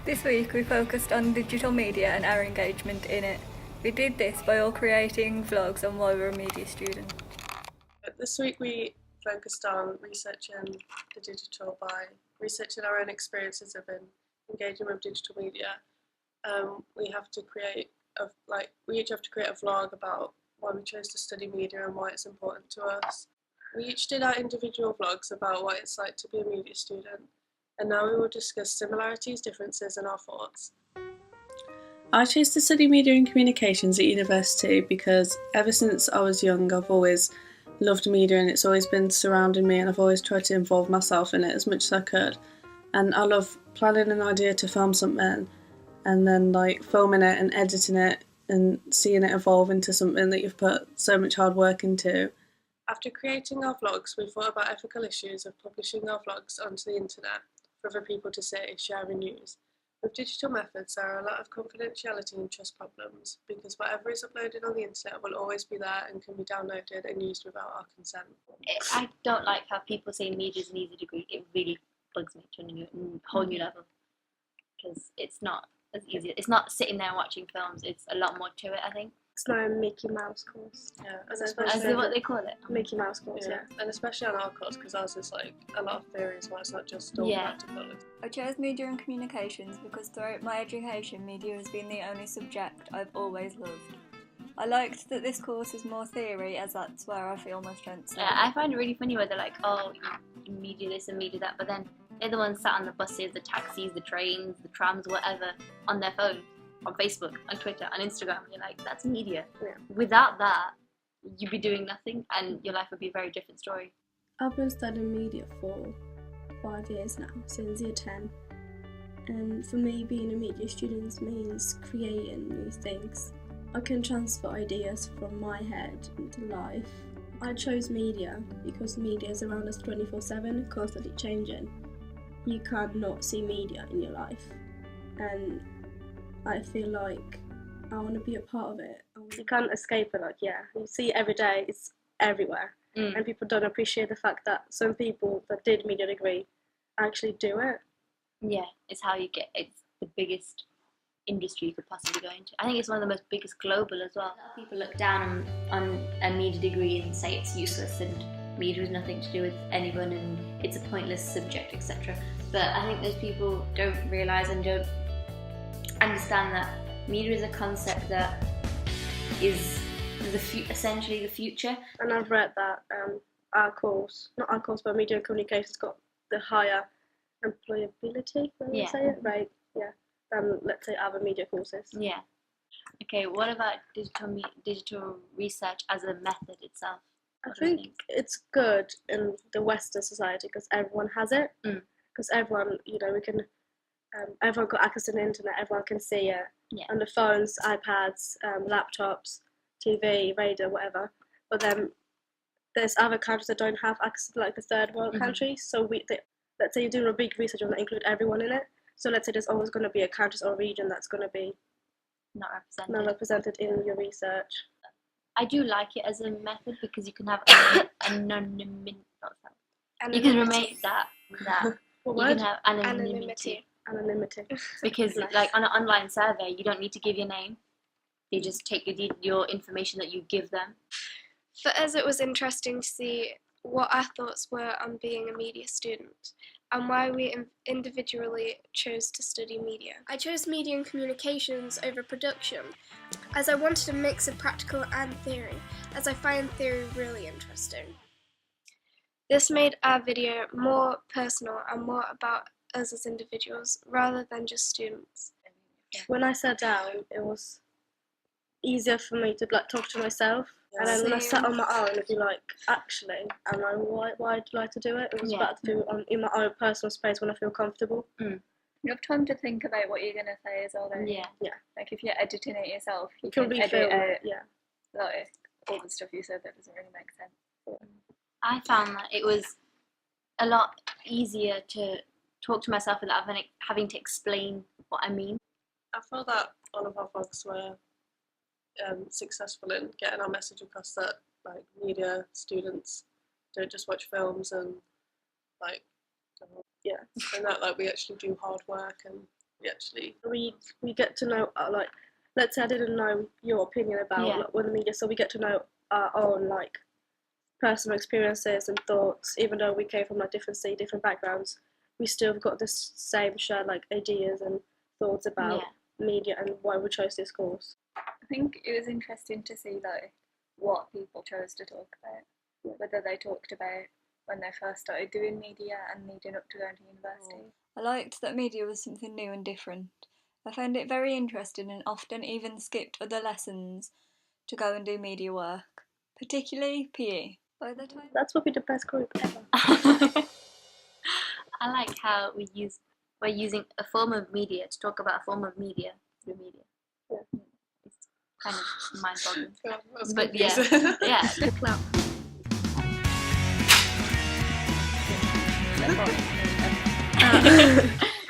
This week we focused on digital media and our engagement in it. We did this by all creating vlogs on why we're a media student. This week we focused on researching the digital by researching our own experiences of engaging with digital media. We each have to create a vlog about why we chose to study media and why it's important to us. We each did our individual vlogs about what it's like to be a media student, and now we will discuss similarities, differences and our thoughts. I chose to study media and communications at university because ever since I was young I've always loved media and it's always been surrounding me, and I've always tried to involve myself in it as much as I could. And I love planning an idea to film something and then filming it and editing it and seeing it evolve into something that you've put so much hard work into. After creating our vlogs, we thought about ethical issues of publishing our vlogs onto the internet for other people to see, sharing news. With digital methods, there are a lot of confidentiality and trust problems because whatever is uploaded on the internet will always be there and can be downloaded and used without our consent. I don't like how people say media is an easy degree. It really bugs me to a whole new level, because it's not as easy. It's not sitting there watching films. It's a lot more to it, I think. It's not a Mickey Mouse course. Yeah, As what they call it. Mickey Mouse course, yeah. And especially on our course, because ours is a lot of theories where it's not just all practical. I chose media and communications because throughout my education, media has been the only subject I've always loved. I liked that this course is more theory, as that's where I feel my strengths. Yeah, I find it really funny where they're like, oh, you media this and media that, but then they're the ones sat on the buses, the taxis, the trains, the trams, whatever, on their phone, on Facebook, on Twitter, on Instagram. You're like, that's media. Yeah. Without that, you'd be doing nothing and your life would be a very different story. I've been studying media for 5 years now, since year 10. And for me, being a media student means creating new things. I can transfer ideas from my head into life. I chose media because media is around us 24/7, constantly changing. You can't not see media in your life. And I feel like I want to be a part of it. You can't escape it, you see it every day, it's everywhere. And people don't appreciate the fact that some people that did media degree actually do it. Yeah, it's the biggest industry you could possibly go into. I think it's one of the most biggest global as well. A lot of people look down on a media degree and say it's useless and media has nothing to do with anyone and it's a pointless subject, etc. But I think those people don't realise and don't understand that media is a concept that is essentially the future. And I've read that our course, not our course, but media and communications got the higher employability, say it, right? Yeah, than let's say other media courses. Yeah. Okay, what about digital research as a method itself? I think it's good in the Western society because everyone has it. Because everyone, we can, everyone got access to the internet. Everyone can see it on the phones, iPads, laptops, TV, radio, whatever. But then there's other countries that don't have access to the third world countries. So let's say you're doing a big research, you want to include everyone in it. So let's say there's always going to be a country or region that's going to be not represented in your research. I do like it as a method because you can have anonymity. You can remain that. You can have anonymity. Because on an online survey, you don't need to give your name. They just take your information that you give them. For us, it was interesting to see what our thoughts were on being a media student and why we individually chose to study media. I chose media and communications over production as I wanted a mix of practical and theory, as I find theory really interesting. This made our video more personal and more about us as individuals rather than just students. When I sat down, it was easier for me to talk to myself. And then when I sat on my own, I'd be like, actually, why I'd like to do it? It was better to do it in my own personal space when I feel comfortable. You have time to think about what you're going to say as well, don't you? Yeah. Like if you're editing it yourself, you can edit out all the stuff you said that doesn't really make sense. I found that it was a lot easier to talk to myself without having to explain what I mean. I felt that all of our vlogs were successful in getting our message across, that media students don't just watch films and and that we actually do hard work and we actually we get to know like, let's say I didn't know your opinion about like, the media, so we get to know our own like personal experiences and thoughts. Even though we came from like different backgrounds, we still got the same shared like ideas and thoughts about media and why we chose this course. I think it was interesting to see though what people chose to talk about, whether they talked about when they first started doing media and leading up to going to university. I liked that media was something new and different. I found it very interesting and often even skipped other lessons to go and do media work, particularly PE. By the time that's probably the best group ever. I like how we're using a form of media to talk about a form of media through media. Yeah. It's kind of mind-boggling. But yeah, Good clap. yeah.